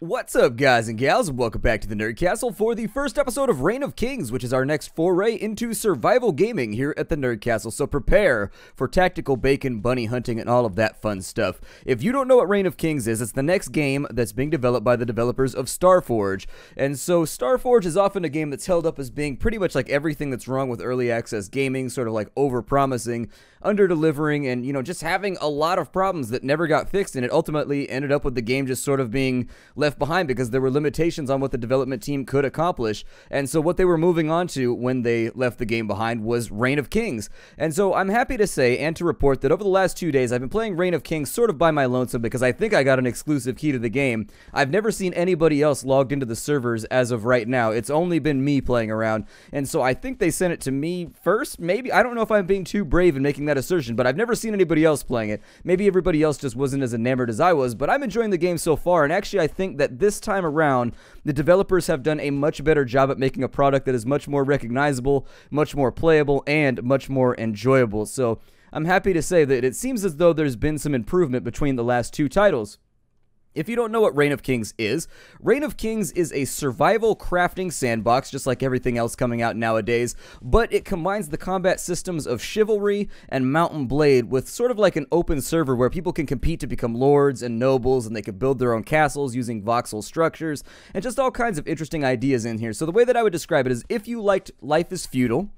What's up, guys and gals, and welcome back to the Nerd Castle for the first episode of Reign of Kings, which is our next foray into survival gaming here at the Nerd Castle. So prepare for tactical bacon, bunny hunting, and all of that fun stuff. If you don't know what Reign of Kings is, it's the next game that's being developed by the developers of Starforge. And so Starforge is often a game that's held up as being pretty much like everything that's wrong with early access gaming, sort of like over-promising, under-delivering, and, you know, just having a lot of problems that never got fixed, and it ultimately ended up with the game just sort of being left behind because there were limitations on what the development team could accomplish. And so what they were moving on to when they left the game behind was Reign of Kings. And so I'm happy to say and to report that over the last 2 days I've been playing Reign of Kings sort of by my lonesome because I think I got an exclusive key to the game. I've never seen anybody else logged into the servers as of right now. It's only been me playing around, and so I think they sent it to me first, maybe. I don't know if I'm being too brave in making that assertion, but I've never seen anybody else playing it. Maybe everybody else just wasn't as enamored as I was, but I'm enjoying the game so far, and actually I think that this time around, the developers have done a much better job at making a product that is much more recognizable, much more playable, and much more enjoyable. So I'm happy to say that it seems as though there's been some improvement between the last two titles. If you don't know what Reign of Kings is a survival crafting sandbox, just like everything else coming out nowadays, but it combines the combat systems of Chivalry and Mount and Blade with sort of like an open server where people can compete to become lords and nobles, and they can build their own castles using voxel structures, and just all kinds of interesting ideas in here. So the way that I would describe it is, if you liked Life is Feudal,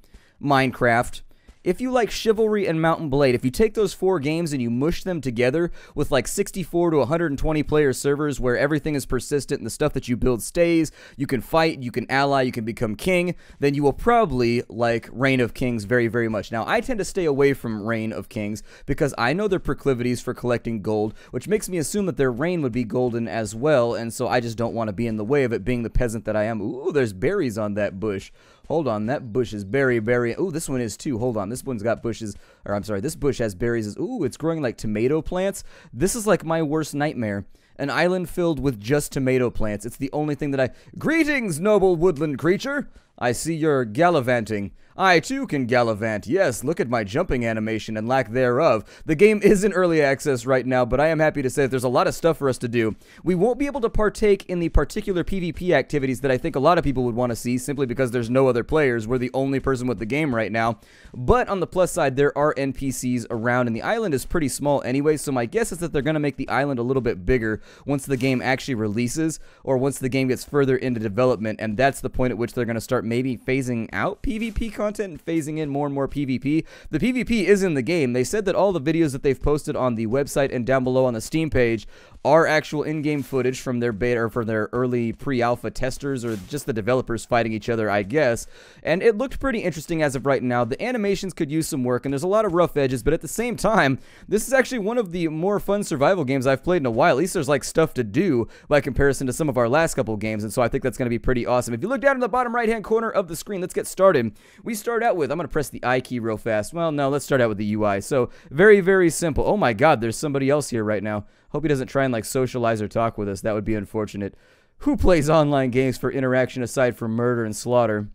Minecraft, if you like Chivalry and Mount and Blade, if you take those four games and you mush them together with like 64 to 120 player servers where everything is persistent and the stuff that you build stays, you can fight, you can ally, you can become king, then you will probably like Reign of Kings very, very much. Now, I tend to stay away from Reign of Kings because I know their proclivities for collecting gold, which makes me assume that their reign would be golden as well, and so I just don't want to be in the way of it, being the peasant that I am. Ooh, there's berries on that bush. Hold on, that bush is berry. Ooh, this one is too. Hold on, this one's got bushes, or I'm sorry, this bush has berries. Ooh, it's growing like tomato plants. This is like my worst nightmare. An island filled with just tomato plants. It's the only thing that I... Greetings, noble woodland creature! I see you're gallivanting. I, too, can gallivant. Yes, look at my jumping animation and lack thereof. The game is in early access right now, but I am happy to say that there's a lot of stuff for us to do. We won't be able to partake in the particular PvP activities that I think a lot of people would want to see, simply because there's no other players. We're the only person with the game right now. But on the plus side, there are NPCs around, and the island is pretty small anyway, so my guess is that they're going to make the island a little bit bigger once the game actually releases, or once the game gets further into development, and that's the point at which they're going to start maybe phasing out PvP content and phasing in more and more PvP. The PvP is in the game. They said that all the videos that they've posted on the website and down below on the Steam page are actual in-game footage from their beta, or for their early pre-alpha testers, or just the developers fighting each other, I guess. And it looked pretty interesting as of right now. The animations could use some work, and there's a lot of rough edges, but at the same time, this is actually one of the more fun survival games I've played in a while. At least there's like stuff to do by comparison to some of our last couple games, and so I think that's going to be pretty awesome. If you look down in the bottom right-hand corner of the screen, let's get started. We start out with, I'm going to press the I key real fast. Well, no, let's start out with the UI. So, very, very simple. Oh my god, there's somebody else here right now. Hope he doesn't try and like socialize or talk with us. That would be unfortunate. Who plays online games for interaction aside from murder and slaughter?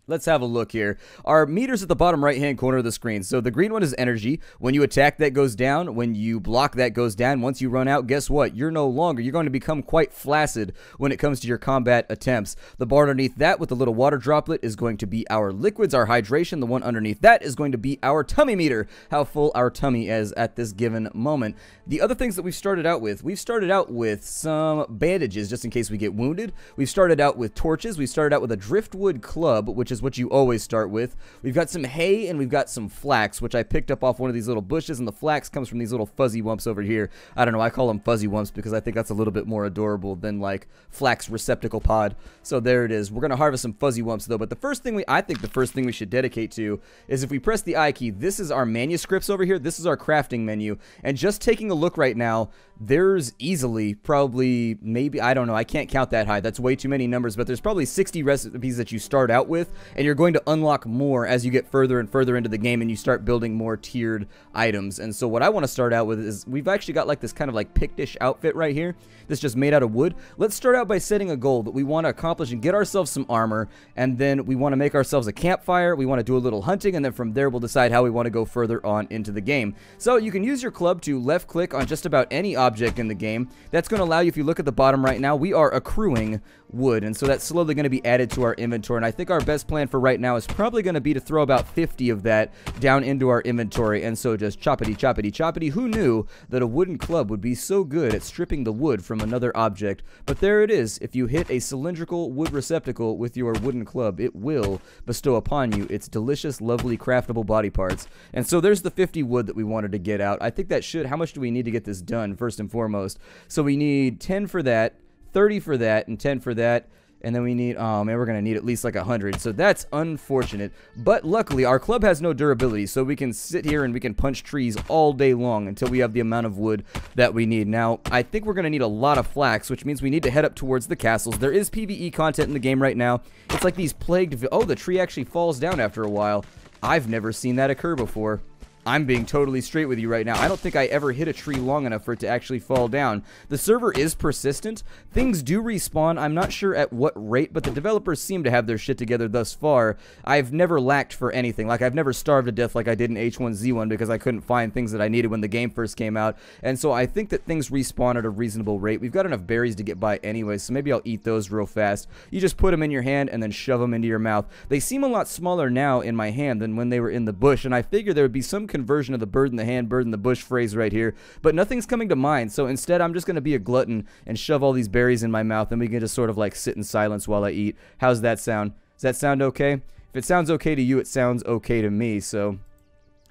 Let's have a look here. Our meter's at the bottom right-hand corner of the screen. So the green one is energy. When you attack, that goes down. When you block, that goes down. Once you run out, guess what? You're no longer. You're going to become quite flaccid when it comes to your combat attempts. The bar underneath that with the little water droplet is going to be our liquids, our hydration. The one underneath that is going to be our tummy meter, how full our tummy is at this given moment. The other things that we've started out with some bandages just in case we get wounded. We've started out with torches. We started out with a driftwood club, which is what you always start with. We've got some hay and we've got some flax, which I picked up off one of these little bushes, and the flax comes from these little fuzzy wumps over here. I don't know, I call them fuzzy wumps because I think that's a little bit more adorable than like flax receptacle pod. So there it is. We're gonna harvest some fuzzy wumps though, but the first thing I think the first thing we should dedicate to is, if we press the I key, this is our manuscripts over here. This is our crafting menu, and just taking a look right now, there's easily probably, maybe, I don't know, I can't count that high. That's way too many numbers, but there's probably 60 recipes that you start out with. and you're going to unlock more as you get further and further into the game and you start building more tiered items. And so what I want to start out with is we've actually got like this kind of like Pictish outfit right here that's just made out of wood. Let's start out by setting a goal that we want to accomplish and get ourselves some armor, and then we want to make ourselves a campfire, we want to do a little hunting, and then from there we'll decide how we want to go further on into the game. So you can use your club to left click on just about any object in the game. That's going to allow you, if you look at the bottom right now, we are accruing wood, and so that's slowly going to be added to our inventory, and I think our best plan for right now is probably going to be to throw about 50 of that down into our inventory, and so just choppity choppity choppity. Who knew that a wooden club would be so good at stripping the wood from another object? But there it is. If you hit a cylindrical wood receptacle with your wooden club, it will bestow upon you its delicious, lovely, craftable body parts. And so there's the 50 wood that we wanted to get out. I think that should, how much do we need to get this done, first and foremost? So we need 10 for that, 30 for that, and 10 for that. And then we need, oh man, we're going to need at least like 100. So that's unfortunate. But luckily, our club has no durability. So we can sit here and we can punch trees all day long until we have the amount of wood that we need. Now, I think we're going to need a lot of flax, which means we need to head up towards the castles. There is PvE content in the game right now. It's like these plagued, oh, the tree actually falls down after a while. I've never seen that occur before. I'm being totally straight with you right now. I don't think I ever hit a tree long enough for it to actually fall down. The server is persistent. Things do respawn. I'm not sure at what rate, but the developers seem to have their shit together thus far. I've never lacked for anything. Like, I've never starved to death like I did in H1Z1 because I couldn't find things that I needed when the game first came out. And so I think that things respawn at a reasonable rate. We've got enough berries to get by anyway, so maybe I'll eat those real fast. You just put them in your hand and then shove them into your mouth. They seem a lot smaller now in my hand than when they were in the bush, and I figure there would be some conversion of the bird in the hand, bird in the bush phrase right here, but nothing's coming to mind. So instead, I'm just going to be a glutton and shove all these berries in my mouth, and we can just sort of like sit in silence while I eat. How's that sound? Does that sound okay? If it sounds okay to you, it sounds okay to me. So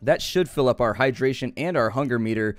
that should fill up our hydration and our hunger meter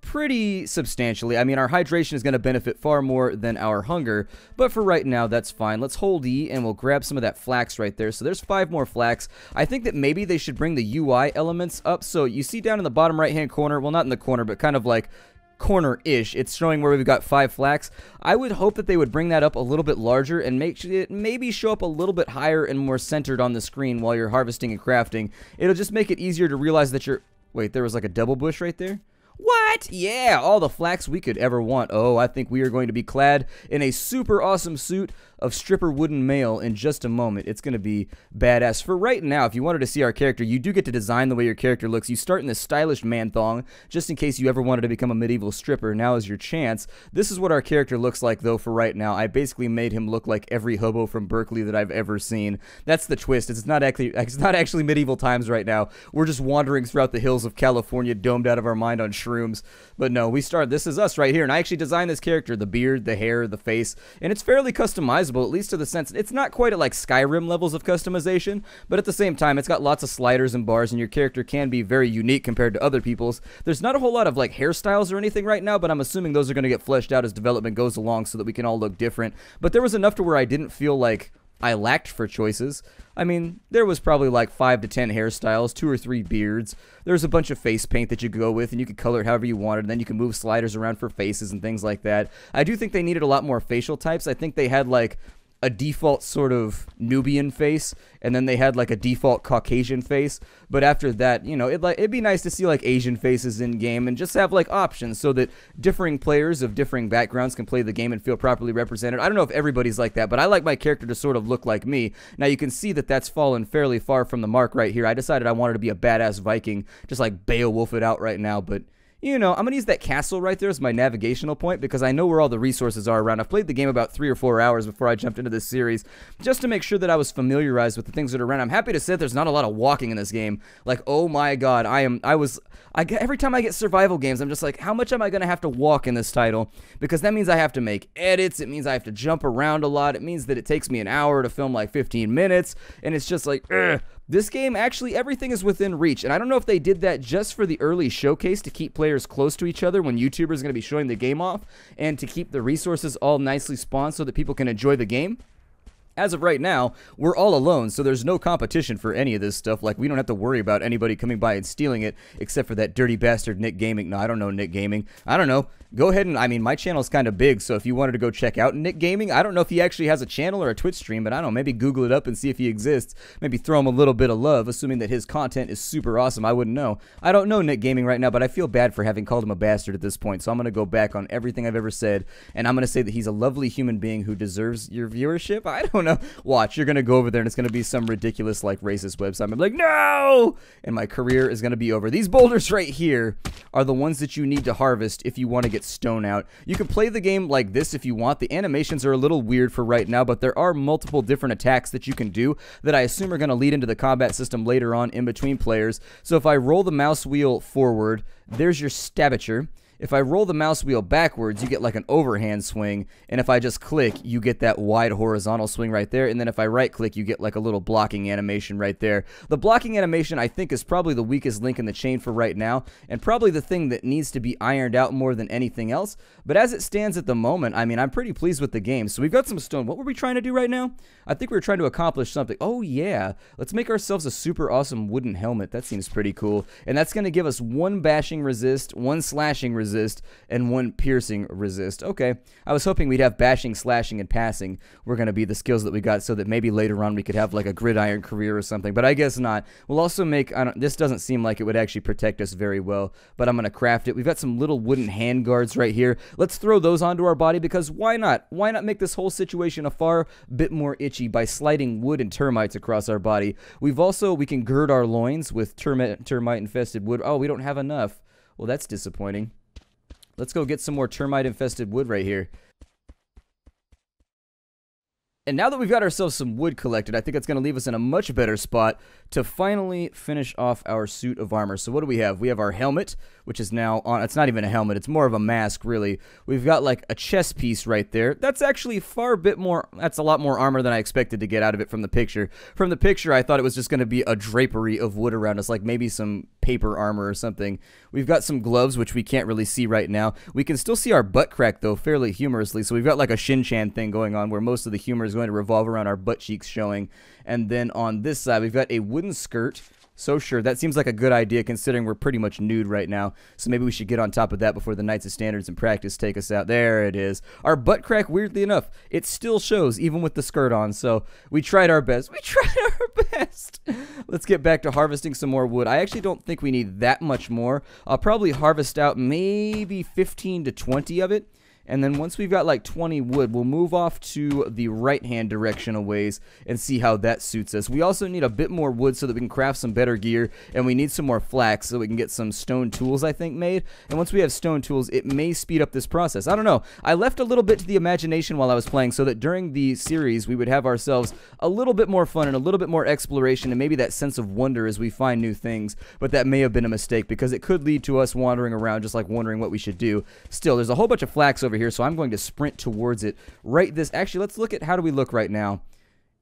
pretty substantially. I mean, our hydration is going to benefit far more than our hunger, but for right now, that's fine. Let's hold E, and we'll grab some of that flax right there. So there's 5 more flax. I think that maybe they should bring the UI elements up. So you see down in the bottom right-hand corner, well, not in the corner, but kind of like corner-ish, it's showing where we've got 5 flax. I would hope that they would bring that up a little bit larger and make it maybe show up a little bit higher and more centered on the screen while you're harvesting and crafting. It'll just make it easier to realize that you're... Wait, there was like a double bush right there? What? Yeah, all the flax we could ever want. Oh, I think we are going to be clad in a super awesome suit of stripper wooden mail in just a moment. It's going to be badass. For right now, if you wanted to see our character, you do get to design the way your character looks. You start in this stylish man thong, just in case you ever wanted to become a medieval stripper. Now is your chance. This is what our character looks like, though, for right now. I basically made him look like every hobo from Berkeley that I've ever seen. That's the twist. It's not actually medieval times right now. We're just wandering throughout the hills of California, domed out of our mind on shrooms. But no, this is us right here, and I actually designed this character, the beard, the hair, the face, and it's fairly customizable, at least to the sense, it's not quite at like Skyrim levels of customization, but at the same time, it's got lots of sliders and bars, and your character can be very unique compared to other people's. There's not a whole lot of like hairstyles or anything right now, but I'm assuming those are going to get fleshed out as development goes along so that we can all look different. But there was enough to where I didn't feel like I lacked for choices. I mean, there was probably like 5 to 10 hairstyles, 2 or 3 beards. There's a bunch of face paint that you could go with, and you could color it however you wanted, and then you can move sliders around for faces and things like that. I do think they needed a lot more facial types. I think they had like a default sort of Nubian face, and then they had like a default Caucasian face. But after that, you know, it'd be nice to see like Asian faces in game and just have like options so that differing players of differing backgrounds can play the game and feel properly represented. I don't know if everybody's like that, but I like my character to sort of look like me. Now you can see that that's fallen fairly far from the mark right here. I decided I wanted to be a badass Viking, just like Beowulf it out right now, but you know, I'm going to use that castle right there as my navigational point because I know where all the resources are around. I've played the game about 3 or 4 hours before I jumped into this series just to make sure that I was familiarized with the things that are around. I'm happy to say there's not a lot of walking in this game. Like, oh my god, every time I get survival games, I'm just like, how much am I going to have to walk in this title? Because that means I have to make edits, it means I have to jump around a lot, it means that it takes me an hour to film like 15 minutes, and it's just like, ugh. This game, actually, everything is within reach, and I don't know if they did that just for the early showcase to keep players close to each other when YouTubers are going to be showing the game off, and to keep the resources all nicely spawned so that people can enjoy the game. As of right now, we're all alone, so there's no competition for any of this stuff. Like, we don't have to worry about anybody coming by and stealing it, except for that dirty bastard Nick Gaming. No, I don't know Nick Gaming. I don't know. Go ahead and, I mean, my channel's kind of big, so if you wanted to go check out Nick Gaming, I don't know if he actually has a channel or a Twitch stream, but I don't know, maybe Google it up and see if he exists. Maybe throw him a little bit of love, assuming that his content is super awesome. I wouldn't know. I don't know Nick Gaming right now, but I feel bad for having called him a bastard at this point, so I'm going to go back on everything I've ever said, and I'm going to say that he's a lovely human being who deserves your viewership. I don't know. Watch, you're going to go over there and it's going to be some ridiculous, like, racist website. I'm like, no! And my career is going to be over. These boulders right here are the ones that you need to harvest if you want to get stone out. You can play the game like this if you want. The animations are a little weird for right now, but there are multiple different attacks that you can do that I assume are going to lead into the combat system later on in between players. So if I roll the mouse wheel forward, there's your stabature. If I roll the mouse wheel backwards, you get like an overhand swing, and if I just click, you get that wide horizontal swing right there, and then if I right click, you get like a little blocking animation right there. The blocking animation, I think, is probably the weakest link in the chain for right now, and probably the thing that needs to be ironed out more than anything else, but as it stands at the moment, I mean, I'm pretty pleased with the game. So we've got some stone. What were we trying to do right now? I think we were trying to accomplish something. Oh yeah, let's make ourselves a super awesome wooden helmet. That seems pretty cool, and that's going to give us 1 bashing resist, 1 slashing resist, and 1 piercing resist. Okay, I was hoping we'd have bashing, slashing, and passing were going to be the skills that we got, so that maybe later on we could have like a gridiron career or something, but I guess not. We'll also make, this doesn't seem like it would actually protect us very well, but I'm going to craft it. We've got some little wooden hand guards right here. Let's throw those onto our body, because why not? Why not make this whole situation a far bit more itchy by sliding wood and termites across our body? We can gird our loins with termite-infested wood. Oh, we don't have enough. Well, that's disappointing. Let's go get some more termite-infested wood right here. And now that we've got ourselves some wood collected, I think it's going to leave us in a much better spot to finally finish off our suit of armor. So what do we have? We have our helmet, which is now on. It's not even a helmet. It's more of a mask, really. We've got like a chest piece right there. That's actually that's a lot more armor than I expected to get out of it from the picture. From the picture, I thought it was just going to be a drapery of wood around us, like maybe some paper armor or something. We've got some gloves, which we can't really see right now. We can still see our butt crack, though, fairly humorously. So we've got like a Shin-Chan thing going on, where most of the humor is going to revolve around our butt cheeks showing. And then on this side, we've got a wooden skirt. So sure, that seems like a good idea considering we're pretty much nude right now. So maybe we should get on top of that before the Knights of Standards and Practice take us out. There it is. Our butt crack, weirdly enough, it still shows even with the skirt on. So we tried our best. We tried our best. Let's get back to harvesting some more wood. I actually don't think we need that much more. I'll probably harvest out maybe 15 to 20 of it. And then once we've got like 20 wood, we'll move off to the right-hand direction a ways and see how that suits us. We also need a bit more wood so that we can craft some better gear, and we need some more flax so we can get some stone tools, I think, made. And once we have stone tools, it may speed up this process. I don't know. I left a little bit to the imagination while I was playing so that during the series we would have ourselves a little bit more fun and a little bit more exploration and maybe that sense of wonder as we find new things. But that may have been a mistake because it could lead to us wandering around just like wondering what we should do. Still, there's a whole bunch of flax over here, so I'm going to sprint towards it right this. Actually, let's look at how do we look right now.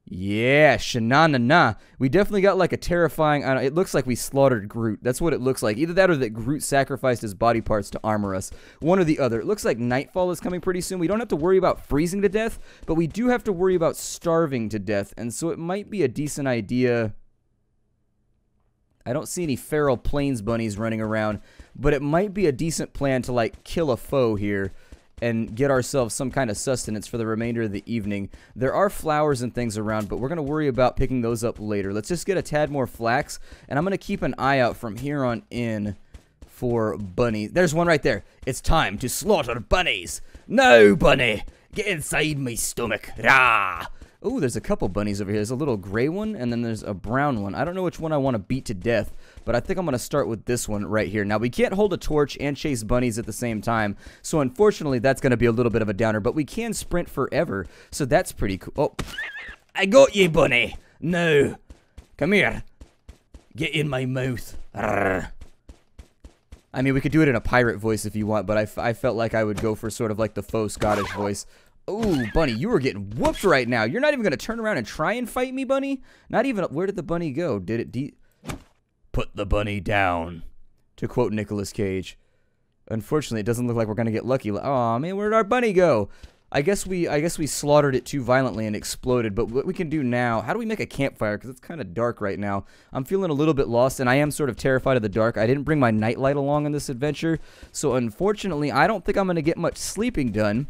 Yeah, shanana. We definitely got like a terrifying, it looks like we slaughtered Groot. That's what it looks like. Either that or that Groot sacrificed his body parts to armor us. One or the other. It looks like nightfall is coming pretty soon. We don't have to worry about freezing to death, but we do have to worry about starving to death. And so it might be a decent idea. I don't see any feral plains bunnies running around, but it might be a decent plan to like kill a foe here and get ourselves some kind of sustenance for the remainder of the evening. There are flowers and things around, but we're going to worry about picking those up later. Let's just get a tad more flax, and I'm going to keep an eye out from here on in for bunnies. There's one right there. It's time to slaughter bunnies. No, bunny! Get inside my stomach. Rah! Oh, there's a couple bunnies over here. There's a little gray one, and then there's a brown one. I don't know which one I want to beat to death, but I think I'm going to start with this one right here. Now, we can't hold a torch and chase bunnies at the same time, so unfortunately, that's going to be a little bit of a downer, but we can sprint forever, so that's pretty cool. Oh, I got you, bunny. No. Come here. Get in my mouth. Arrgh. I mean, we could do it in a pirate voice if you want, but I felt like I would go for sort of like the faux Scottish voice. Ooh, bunny, you are getting whooped right now. You're not even going to turn around and try and fight me, bunny? Not even. Where did the bunny go? Did it put the bunny down, to quote Nicolas Cage. Unfortunately, it doesn't look like we're going to get lucky. Oh, man, where did our bunny go? I guess we slaughtered it too violently and exploded. But what we can do now, how do we make a campfire? Because it's kind of dark right now. I'm feeling a little bit lost, and I am sort of terrified of the dark. I didn't bring my nightlight along on this adventure, so unfortunately, I don't think I'm going to get much sleeping done.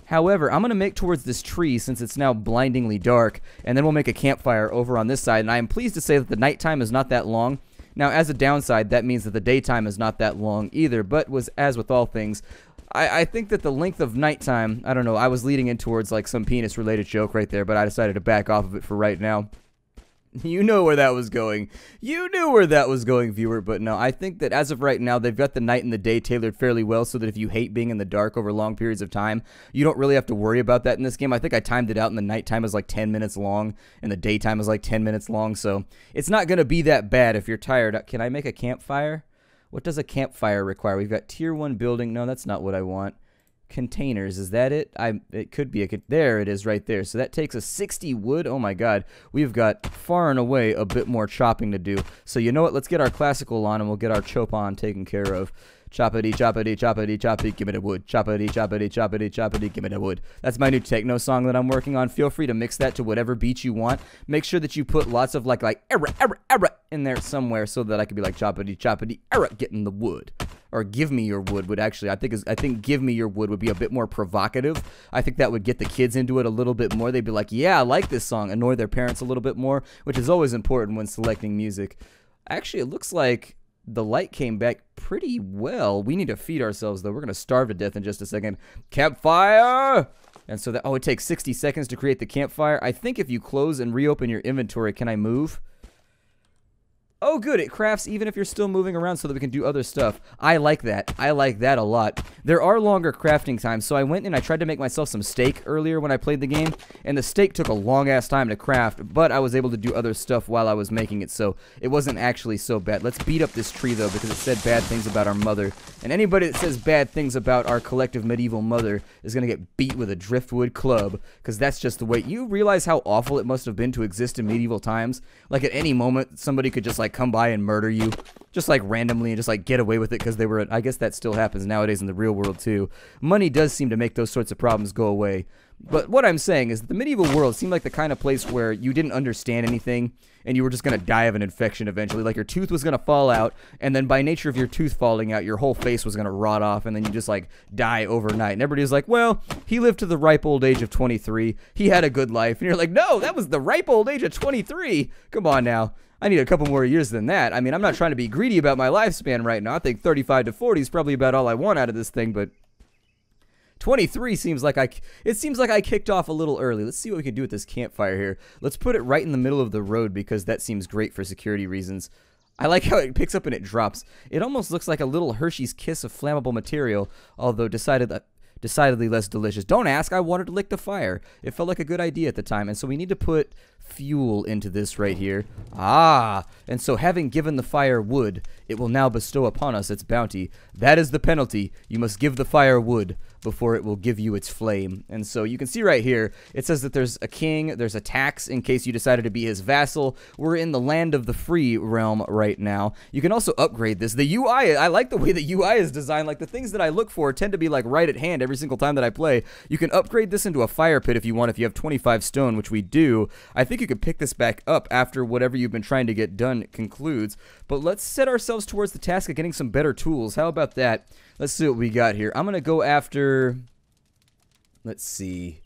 However, I'm going to make towards this tree since it's now blindingly dark, and then we'll make a campfire over on this side. And I am pleased to say that the nighttime is not that long. Now, as a downside, that means that the daytime is not that long either, but as with all things, I think that the length of nighttime, I don't know, I was leading in towards like some penis-related joke right there, but I decided to back off of it for right now. You know where that was going. You knew where that was going, viewer, but no, I think that as of right now, they've got the night and the day tailored fairly well so that if you hate being in the dark over long periods of time, you don't really have to worry about that in this game. I think I timed it out and the nighttime is like 10 minutes long and the daytime is like 10 minutes long, so it's not going to be that bad if you're tired. Can I make a campfire? What does a campfire require? We've got tier 1 building. No, that's not what I want. Containers, is that it? It could be there it is right there. So that takes us 60 wood. Oh my god, we've got far and away a bit more chopping to do. So you know what, let's get our classical on and we'll get our chop on taken care of. Choppity, choppity, choppity, choppity, give me the wood. Choppity, choppity, choppity, choppity, give me the wood. That's my new techno song that I'm working on. Feel free to mix that to whatever beat you want. Make sure that you put lots of like error in there somewhere so that I could be like choppity, choppity, error, getting the wood. Or give me your wood would actually, I think give me your wood would be a bit more provocative. I think that would get the kids into it a little bit more. They'd be like, yeah, I like this song. Annoy their parents a little bit more, which is always important when selecting music. Actually, it looks like the light came back pretty well. We need to feed ourselves, though. We're going to starve to death in just a second. Campfire! And so that, oh, it takes 60 seconds to create the campfire. I think if you close and reopen your inventory, can I move? Oh, good. It crafts even if you're still moving around so that we can do other stuff. I like that. I like that a lot. There are longer crafting times, so I went and I tried to make myself some steak earlier when I played the game, and the steak took a long-ass time to craft, but I was able to do other stuff while I was making it, so it wasn't actually so bad. Let's beat up this tree, though, because it said bad things about our mother, and anybody that says bad things about our collective medieval mother is going to get beat with a driftwood club, because that's just the way. You realize how awful it must have been to exist in medieval times? Like, at any moment, somebody could just, like, come by and murder you just like randomly and just like get away with it because they were, I guess that still happens nowadays in the real world too. Money does seem to make those sorts of problems go away. But what I'm saying is that the medieval world seemed like the kind of place where you didn't understand anything and you were just going to die of an infection eventually. Like your tooth was going to fall out, and then by nature of your tooth falling out, your whole face was going to rot off, and then you just like die overnight. And everybody was like, well, he lived to the ripe old age of 23. He had a good life. And you're like, no, that was the ripe old age of 23. Come on now. I need a couple more years than that. I mean, I'm not trying to be greedy about my lifespan right now. I think 35 to 40 is probably about all I want out of this thing, but 23 seems like it seems like I kicked off a little early. Let's see what we can do with this campfire here. Let's put it right in the middle of the road because that seems great for security reasons. I like how it picks up and it drops. It almost looks like a little Hershey's Kiss of flammable material, although decidedly less delicious. Don't ask, I wanted to lick the fire. It felt like a good idea at the time, and so we need to put fuel into this right here. Ah, and so having given the fire wood, it will now bestow upon us its bounty. That is the penalty. You must give the fire wood before it will give you its flame. And so you can see right here, it says that there's a king, there's a tax in case you decided to be his vassal. We're in the land of the free realm right now. You can also upgrade this. The UI, I like the way the UI is designed. Like the things that I look for tend to be like right at hand every single time that I play. You can upgrade this into a fire pit if you want, if you have 25 stone, which we do. I think you could pick this back up after whatever you've been trying to get done concludes. But let's set ourselves towards the task of getting some better tools. How about that? Let's see what we got here. I'm going to go after, let's see.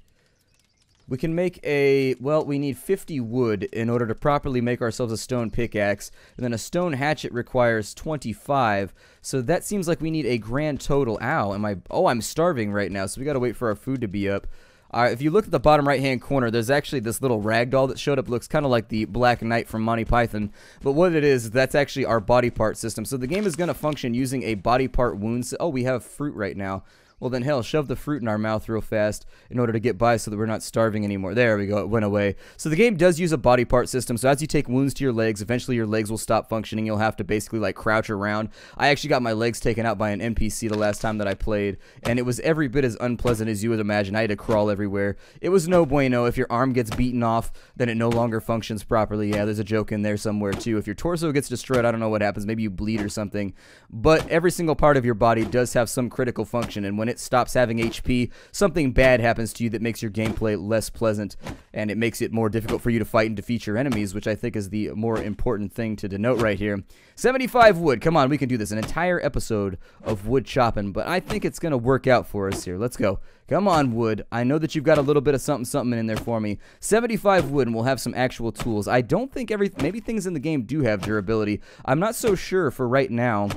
We can make a, well, we need 50 wood in order to properly make ourselves a stone pickaxe. And then a stone hatchet requires 25. So that seems like we need a grand total. Ow, I'm starving right now, so we got to wait for our food to be up. If you look at the bottom right-hand corner, there's actually this little ragdoll that showed up. It looks kind of like the Black Knight from Monty Python. But what it is, that's actually our body part system. So the game is going to function using a body part wound. Oh, we have fruit right now. Well, then, hell, shove the fruit in our mouth real fast in order to get by so that we're not starving anymore. There we go. It went away. So the game does use a body part system. So as you take wounds to your legs, eventually your legs will stop functioning. You'll have to basically, like, crouch around. I actually got my legs taken out by an NPC the last time that I played, and it was every bit as unpleasant as you would imagine. I had to crawl everywhere. It was no bueno. If your arm gets beaten off, then it no longer functions properly. Yeah, there's a joke in there somewhere, too. If your torso gets destroyed, I don't know what happens. Maybe you bleed or something. But every single part of your body does have some critical function, and when it stops having HP, something bad happens to you that makes your gameplay less pleasant, and it makes it more difficult for you to fight and defeat your enemies, which I think is the more important thing to denote right here. 75 wood. Come on, we can do this. An entire episode of wood chopping, but I think it's going to work out for us here. Let's go. Come on, wood. I know that you've got a little bit of something in there for me. 75 wood, and we'll have some actual tools. I don't think maybe things in the game do have durability. I'm not so sure for right now,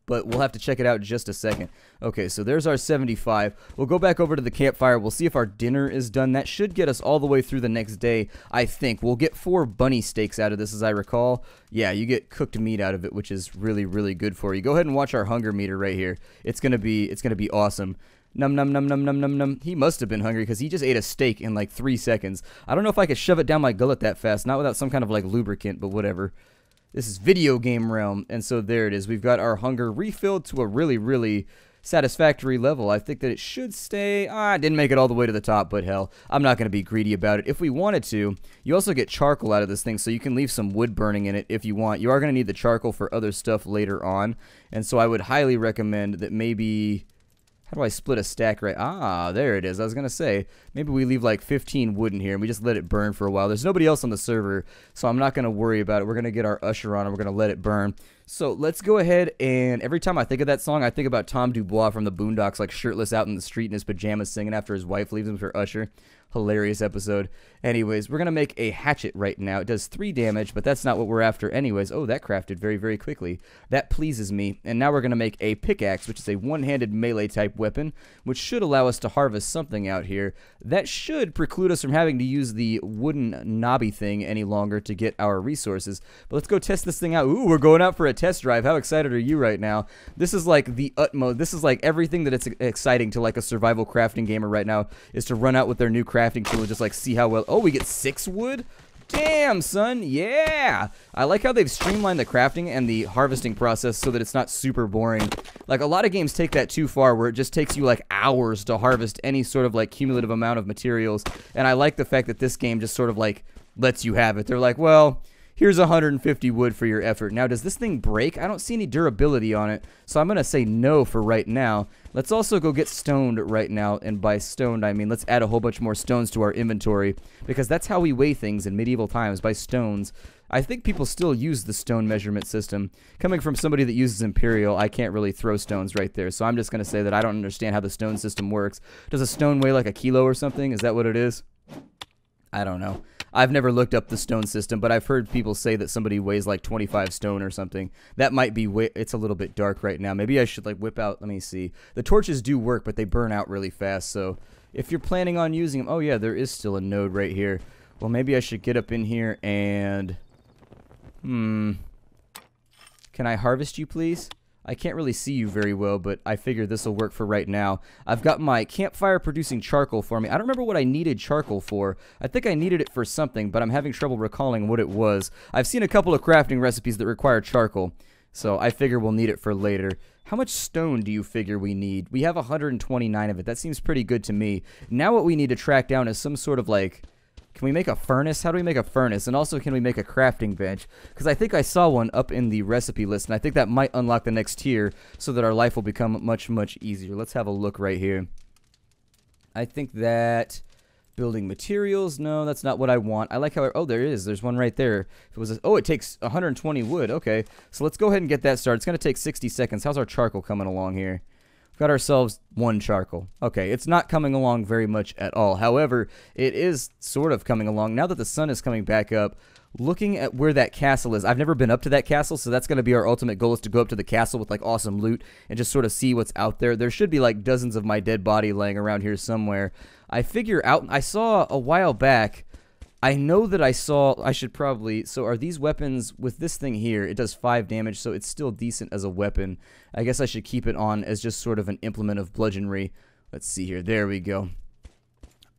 but we'll have to check it out in just a second. Okay, so there's our 75. We'll go back over to the campfire. We'll see if our dinner is done. That should get us all the way through the next day, I think. We'll get 4 bunny steaks out of this, as I recall. Yeah, you get cooked meat out of it, which is really, really good for you. Go ahead and watch our hunger meter right here. It's gonna be awesome. Num num num num num num num. He must have been hungry because he just ate a steak in like 3 seconds. I don't know if I could shove it down my gullet that fast, not without some kind of like lubricant, but whatever. This is video game realm, and so there it is. We've got our hunger refilled to a really, really satisfactory level. I think that it should stay. I didn't make it all the way to the top, but hell, I'm not going to be greedy about it. If we wanted to, you also get charcoal out of this thing, so you can leave some wood burning in it if you want. You are going to need the charcoal for other stuff later on, and so I would highly recommend that maybe... How do I split a stack right? Ah, there it is. I was going to say, maybe we leave like 15 wood in here and we just let it burn for a while. There's nobody else on the server, so I'm not going to worry about it. We're going to get our usher on and we're going to let it burn. So let's go ahead, and every time I think of that song, I think about Tom Dubois from the Boondocks, like shirtless out in the street in his pajamas singing after his wife leaves him for Usher. Hilarious episode. Anyways, we're going to make a hatchet right now. It does 3 damage, but that's not what we're after anyways. Oh, that crafted very, very quickly. That pleases me. And now we're going to make a pickaxe, which is a one-handed melee type weapon, which should allow us to harvest something out here. That should preclude us from having to use the wooden knobby thing any longer to get our resources. But let's go test this thing out. Ooh, we're going out for a test drive. How excited are you right now? This is like the utmost. This is like everything that it's exciting to like a survival crafting gamer right now, is to run out with their new crafting tool and just like see how well. Oh, we get 6 wood? Damn, son. Yeah. I like how they've streamlined the crafting and the harvesting process so that it's not super boring. Like, a lot of games take that too far where it just takes you like hours to harvest any sort of like cumulative amount of materials. And I like the fact that this game just sort of like lets you have it. They're like, well, here's 150 wood for your effort. Now, does this thing break? I don't see any durability on it, so I'm going to say no for right now. Let's also go get stoned right now, and by stoned, I mean let's add a whole bunch more stones to our inventory, because that's how we weigh things in medieval times, by stones. I think people still use the stone measurement system. Coming from somebody that uses Imperial, I can't really throw stones right there, so I'm just going to say that I don't understand how the stone system works. Does a stone weigh like a kilo or something? Is that what it is? I don't know. I've never looked up the stone system, but I've heard people say that somebody weighs like 25 stone or something. That might be it's a little bit dark right now. Maybe I should like whip out, let me see. The torches do work, but they burn out really fast, so if you're planning on using them, oh yeah, there is still a node right here. Well, maybe I should get up in here and, can I harvest you, please? I can't really see you very well, but I figure this will work for right now. I've got my campfire producing charcoal for me. I don't remember what I needed charcoal for. I think I needed it for something, but I'm having trouble recalling what it was. I've seen a couple of crafting recipes that require charcoal, so I figure we'll need it for later. How much stone do you figure we need? We have 129 of it. That seems pretty good to me. Now what we need to track down is some sort of like... Can we make a furnace? How do we make a furnace? And also, can we make a crafting bench? Because I think I saw one up in the recipe list, and I think that might unlock the next tier so that our life will become much, much easier. Let's have a look right here. I think that... Building materials? No, that's not what I want. I like how... Oh, there is. There's one right there. If it was oh, it takes 120 wood. Okay. So let's go ahead and get that started. It's going to take 60 seconds. How's our charcoal coming along here? Got ourselves 1 charcoal. Okay, it's not coming along very much at all. However, it is sort of coming along. Now that the sun is coming back up, looking at where that castle is, I've never been up to that castle, so that's going to be our ultimate goal, is to go up to the castle with like awesome loot and just sort of see what's out there. There should be like dozens of my dead body laying around here somewhere. I figure out, I saw a while back, I know that I should probably, so are these weapons, with this thing here, it does 5 damage, so it's still decent as a weapon. I guess I should keep it on as just sort of an implement of bludgeonry. Let's see here, there we go.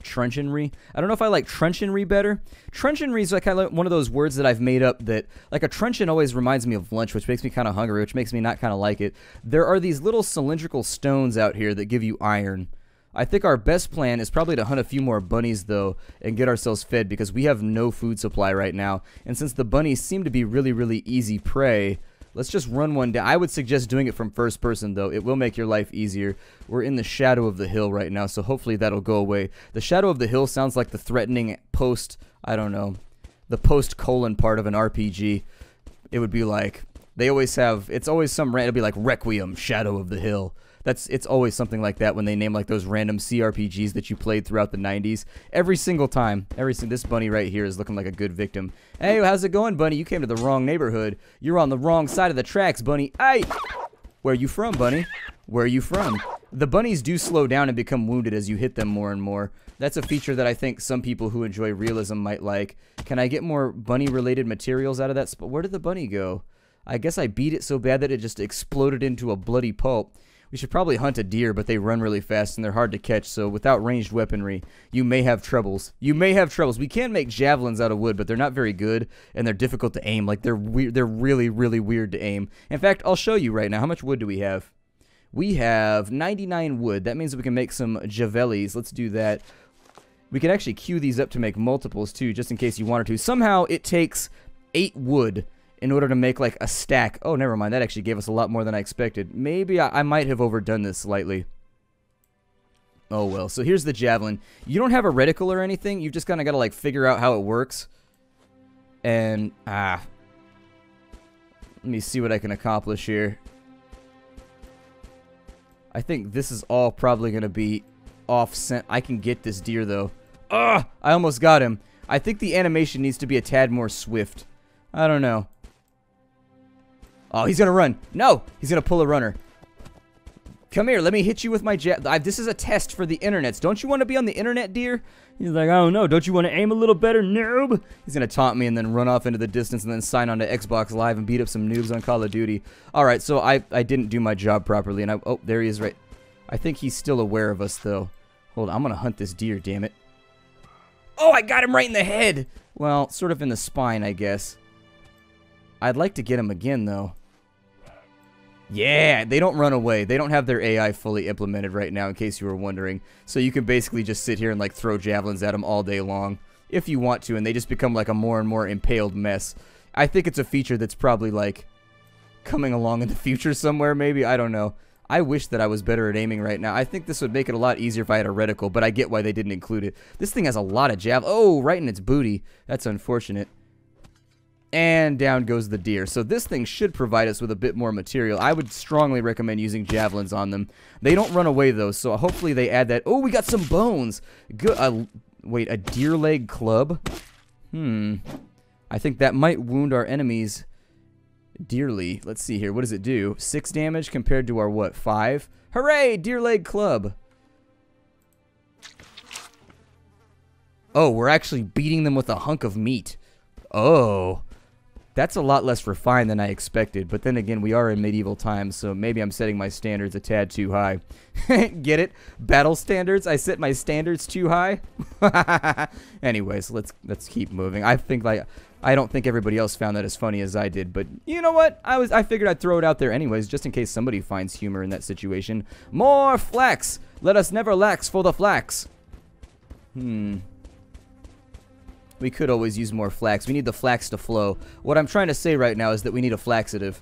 Truncheonry. I don't know if I like truncheonry better. Truncheonry is like kind of one of those words that I've made up that, like a truncheon always reminds me of lunch, which makes me kind of hungry, which makes me not kind of like it. There are these little cylindrical stones out here that give you iron. I think our best plan is probably to hunt a few more bunnies, though, and get ourselves fed, because we have no food supply right now. And since the bunnies seem to be really, really easy prey, Let's just run one down. I would suggest doing it from first person, though. It will make your life easier. We're in the shadow of the hill right now, so hopefully that'll go away. The shadow of the hill sounds like the threatening post, I don't know, the post-colon part of an RPG. It would be like, they always have, it's always some, it'll be like Requiem, Shadow of the Hill. It's always something like that when they name like those random CRPGs that you played throughout the 90s. Every single time. This bunny right here is looking like a good victim. Hey, how's it going, bunny? You came to the wrong neighborhood. You're on the wrong side of the tracks, bunny. Hey! Where you from, bunny? Where are you from? The bunnies do slow down and become wounded as you hit them more and more. That's a feature that I think some people who enjoy realism might like. Can I get more bunny-related materials out of that spot? Where did the bunny go? I guess I beat it so bad that it just exploded into a bloody pulp. We should probably hunt a deer, but they run really fast and they're hard to catch, so without ranged weaponry, you may have troubles. You may have troubles. We can make javelins out of wood, but they're not very good, and they're difficult to aim. Like, they're really, really weird to aim. In fact, I'll show you right now. How much wood do we have? We have 99 wood. That means that we can make some javelis. Let's do that. We can actually queue these up to make multiples, too, just in case you wanted to. Somehow, it takes 8 wood in order to make like a stack. Oh, never mind. That actually gave us a lot more than I expected. Maybe I might have overdone this slightly. Oh, well. So here's the javelin. You don't have a reticle or anything. You've just kind of got to like figure out how it works. And, let me see what I can accomplish here. I think this is all probably going to be off-cent. I can get this deer, though. I almost got him. I think the animation needs to be a tad more swift. I don't know. Oh, he's going to run. No, he's going to pull a runner. Come here, let me hit you with my this is a test for the internets. Don't you want to be on the internet, dear? He's like, I don't know. Don't you want to aim a little better, noob? He's going to taunt me and then run off into the distance and then sign on to Xbox Live and beat up some noobs on Call of Duty. All right, so I didn't do my job properly. And oh, there he is right. I think he's still aware of us, though. Hold on, I'm going to hunt this deer, damn it. Oh, I got him right in the head. Well, sort of in the spine, I guess. I'd like to get him again, though. Yeah, they don't run away. They don't have their AI fully implemented right now, in case you were wondering. So you can basically just sit here and like throw javelins at them all day long, if you want to, and they just become like a more and more impaled mess. I think it's a feature that's probably like coming along in the future somewhere, maybe. I don't know. I wish that I was better at aiming right now. I think this would make it a lot easier if I had a reticle, but I get why they didn't include it. This thing has a lot of Oh, right in its booty. That's unfortunate. And down goes the deer. So this thing should provide us with a bit more material. I would strongly recommend using javelins on them. They don't run away, though, so hopefully they add that. Oh, we got some bones. Good. Wait, a deer leg club? I think that might wound our enemies dearly. Let's see here. What does it do? 6 damage compared to our, what, 5? Hooray! Deer leg club. Oh, we're actually beating them with a hunk of meat. Oh. That's a lot less refined than I expected, but then again, we are in medieval times, so maybe I'm setting my standards a tad too high. Get it? Battle standards? I set my standards too high? Anyways, let's keep moving. I don't think everybody else found that as funny as I did, but you know what? I figured I'd throw it out there anyways, just in case somebody finds humor in that situation. More flax! Let us never lax for the flax. We could always use more flax. We need the flax to flow. What I'm trying to say right now is that we need a flaxative.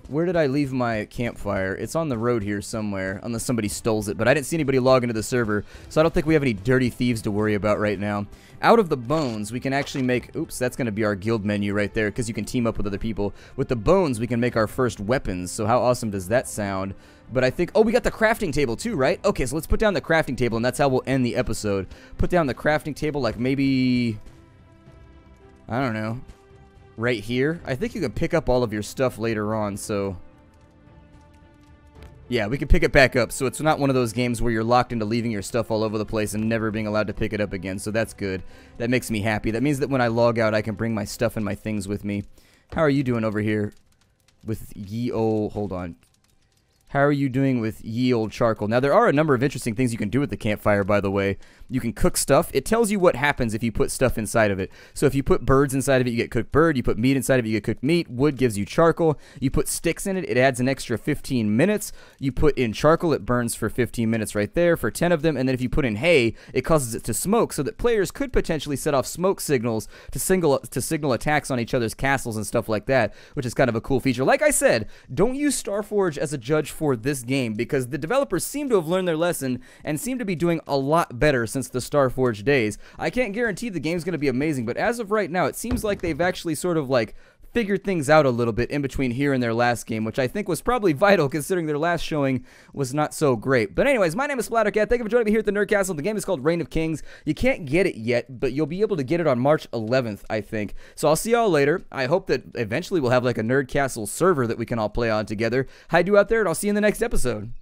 Where did I leave my campfire? It's on the road here somewhere, unless somebody stole it. But I didn't see anybody log into the server, so I don't think we have any dirty thieves to worry about right now. Out of the bones, we can actually make... Oops, that's going to be our guild menu right there, because you can team up with other people. With the bones, we can make our first weapons, so how awesome does that sound? But I think... Oh, we got the crafting table too, right? Okay, so let's put down the crafting table, and that's how we'll end the episode. Put down the crafting table, like maybe... I don't know. Right here? I think you can pick up all of your stuff later on, so... Yeah, we can pick it back up, so it's not one of those games where you're locked into leaving your stuff all over the place and never being allowed to pick it up again, so that's good. That makes me happy. That means that when I log out, I can bring my stuff and my things with me. How are you doing over here with ye-oh... Hold on. How are you doing with yield charcoal? Now, there are a number of interesting things you can do with the campfire, by the way. You can cook stuff. It tells you what happens if you put stuff inside of it. So if you put birds inside of it, you get cooked bird. You put meat inside of it, you get cooked meat. Wood gives you charcoal. You put sticks in it, it adds an extra 15 minutes. You put in charcoal, it burns for 15 minutes right there for 10 of them. And then if you put in hay, it causes it to smoke, so that players could potentially set off smoke signals to signal attacks on each other's castles and stuff like that, which is kind of a cool feature. Like I said, don't use Starforge as a judge for this game, because the developers seem to have learned their lesson and seem to be doing a lot better since the Starforge days. I can't guarantee the game's going to be amazing, but as of right now, it seems like they've actually sort of like figured things out a little bit in between here and their last game, which I think was probably vital considering their last showing was not so great. But anyways, my name is Splattercat. Thank you for joining me here at the Nerd Castle. The game is called Reign of Kings. You can't get it yet, but you'll be able to get it on March 11th, I think. So I'll see y'all later. I hope that eventually we'll have like a Nerd Castle server that we can all play on together. Hi, do out there, and I'll see you in the next episode.